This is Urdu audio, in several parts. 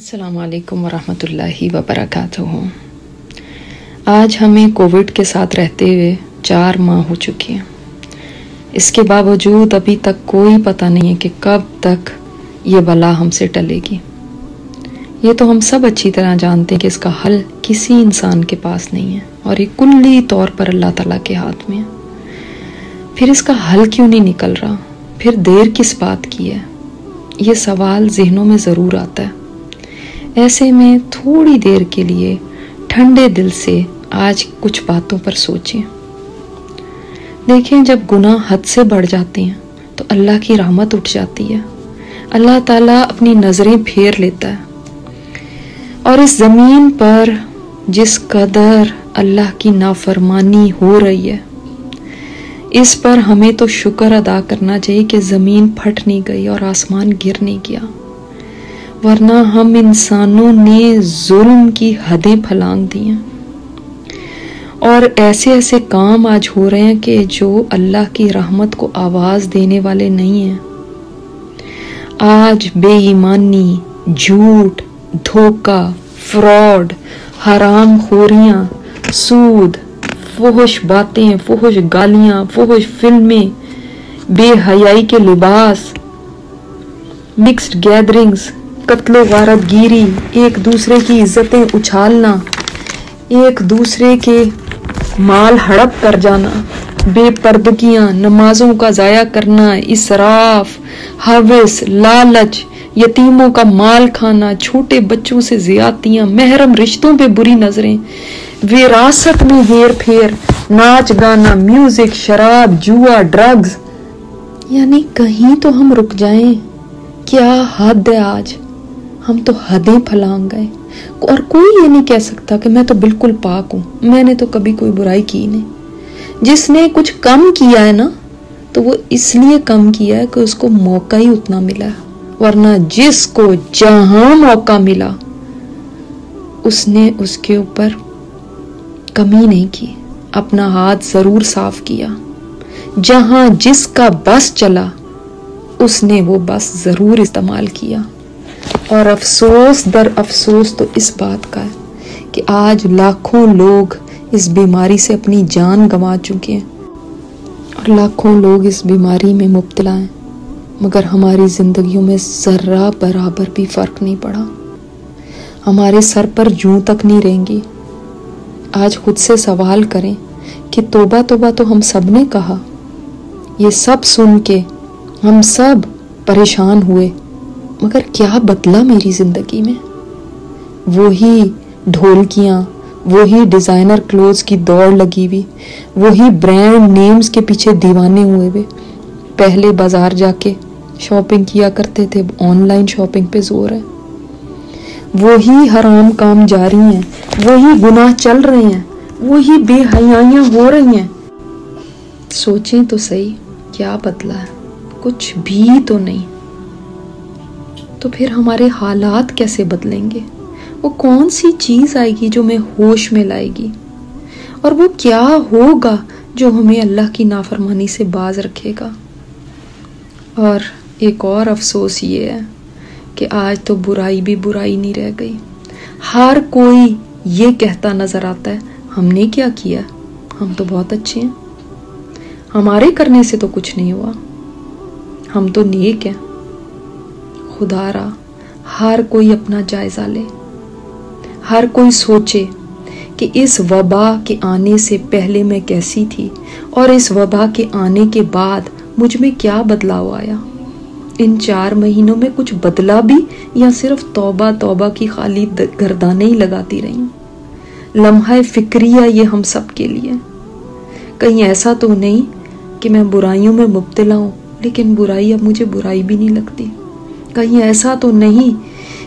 السلام علیکم ورحمۃ اللہ وبرکاتہ۔ آج ہمیں کووڈ کے ساتھ رہتے ہوئے 4 ماہ ہو چکے ہیں۔ اس کے باوجود ابھی تک کوئی پتہ نہیں ہے کہ کب تک یہ بلا ہم سے ٹلے گی۔ یہ تو ہم سب اچھی طرح جانتے ہیں کہ اس کا حل کسی انسان کے پاس نہیں ہے اور یہ کلی طور پر اللہ تعالیٰ کے ہاتھ میں ہے۔ پھر اس کا حل کیوں نہیں نکل رہا؟ پھر دیر کس بات کی ہے؟ یہ سوال ذہنوں میں ضرور آتا ہے۔ ایسے میں تھوڑی دیر کے لیے ٹھنڈے دل سے آج کچھ باتوں پر سوچیں۔ دیکھیں، جب گناہ حد سے بڑھ جاتے ہیں تو اللہ کی رحمت اٹھ جاتی ہے۔ اللہ تعالیٰ اپنی نظریں پھیر لیتا ہے اور اس زمین پر جس قدر اللہ کی نافرمانی ہو رہی ہے، اس پر ہمیں تو شکر ادا کرنا چاہیے کہ زمین پھٹ نہیں گئی اور آسمان گر نہیں گیا، ورنہ ہم انسانوں نے ظلم کی حدیں پھلانگ دی ہیں اور ایسے ایسے کام آج ہو رہے ہیں کہ جو اللہ کی رحمت کو آواز دینے والے نہیں ہیں۔ آج بے ایمانی، جھوٹ، دھوکہ، فراڈ، حرام خوریاں، سود، فحش باتیں، فحش گالیاں، فحش فلمیں، بے حیائی کے لباس، مکسڈ گیدرنگز، قتل و غارت گیری، ایک دوسرے کی عزتیں اچھالنا، ایک دوسرے کے مال ہڑپ کر جانا، بے پردگیاں، نمازوں کا ضائع کرنا، اسراف، ہوس، لالچ، یتیموں کا مال کھانا، چھوٹے بچوں سے زیادتیاں، محرم رشتوں پہ بری نظریں، وراثت میں ہیر پھیر، ناچ گانا، میوزک، شراب، جوا، ڈرگز۔ یعنی کہیں تو ہم رک جائیں۔ کیا حد ہے آج! ہم تو حدیں پھلانگ گئے اور کوئی یہ نہیں کہہ سکتا کہ میں تو بالکل پاک ہوں، میں نے تو کبھی کوئی برائی کی نہیں۔ جس نے کچھ کم کیا ہے نا، تو وہ اس لیے کم کیا ہے کہ اس کو موقع ہی اتنا ملا ہے، ورنہ جس کو جہاں موقع ملا اس نے اس کے اوپر کمی نہیں کی، اپنا ہاتھ ضرور صاف کیا۔ جہاں جس کا بس چلا اس نے وہ بس ضرور استعمال کیا۔ اور افسوس در افسوس تو اس بات کا ہے کہ آج لاکھوں لوگ اس بیماری سے اپنی جان گنوا چکے ہیں اور لاکھوں لوگ اس بیماری میں مبتلا ہیں، مگر ہماری زندگیوں میں ذرہ برابر بھی فرق نہیں پڑا۔ ہمارے سر پر جوں تک نہیں رہیں گی۔ آج خود سے سوال کریں کہ توبہ توبہ تو ہم سب نے کہا، یہ سب سن کے ہم سب پریشان ہوئے، مگر کیا بدلا میری زندگی میں؟ وہی ڈھولکیاں، وہی ڈیزائنر کلوتھز کی دوڑ لگی ہوئی، وہی برانڈ نیمز کے پیچھے دیوانے ہوئے ہوئے۔ پہلے بازار جا کے شاپنگ کیا کرتے تھے، آن لائن شاپنگ پہ زور ہے۔ وہی حرام کام جاری ہیں، وہی گناہ چل رہے ہیں، وہی بے حیائیاں ہو رہی ہیں۔ سوچیں تو صحیح، کیا بدلا ہے؟ کچھ بھی تو نہیں۔ تو پھر ہمارے حالات کیسے بدلیں گے؟ وہ کون سی چیز آئے گی جو ہمیں ہوش میں لائے گی؟ اور وہ کیا ہوگا جو ہمیں اللہ کی نافرمانی سے باز رکھے گا؟ اور ایک اور افسوس یہ ہے کہ آج تو برائی بھی برائی نہیں رہ گئی۔ ہر کوئی یہ کہتا نظر آتا ہے، ہم نے کیا کیا؟ ہم تو بہت اچھے ہیں، ہمارے کرنے سے تو کچھ نہیں ہوا، ہم تو نیک ہیں۔ خدا را ہر کوئی اپنا جائزہ لے، ہر کوئی سوچے کہ اس وبا کے آنے سے پہلے میں کیسی تھی اور اس وبا کے آنے کے بعد مجھ میں کیا بدلاؤ آیا۔ ان 4 مہینوں میں کچھ بدلا بھی یا صرف توبہ توبہ کی خالی گردانیں ہی لگاتی رہی؟ لمحہ فکریہ یہ ہم سب کے لیے۔ کہیں ایسا تو نہیں کہ میں برائیوں میں مبتلا ہوں لیکن برائی اب مجھے برائی بھی نہیں لگتی؟ کہیں ایسا تو نہیں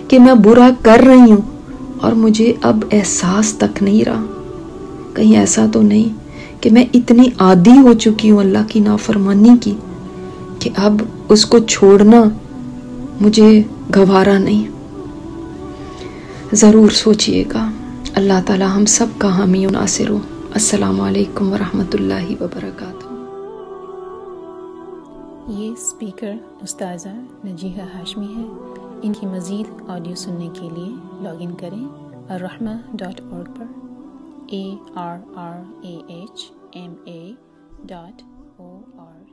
کہ میں برا کر رہی ہوں اور مجھے اب احساس تک نہیں رہا؟ کہیں ایسا تو نہیں کہ میں اتنی عادی ہو چکی ہوں اللہ کی نافرمانی کی کہ اب اس کو چھوڑنا مجھے گوارا نہیں؟ ضرور سوچئے گا۔ اللہ تعالی ہم سب کا حامی و ناصر ہو۔ السلام علیکم ورحمۃ اللہ وبرکاتہ۔ یہ اسپیکر استاذہ نجیحہ ہاشمی ہے۔ ان کی مزید آڈیو سننے کے لیے لاگ ان کریں الرحمہ.org پر ARRAHMA.org.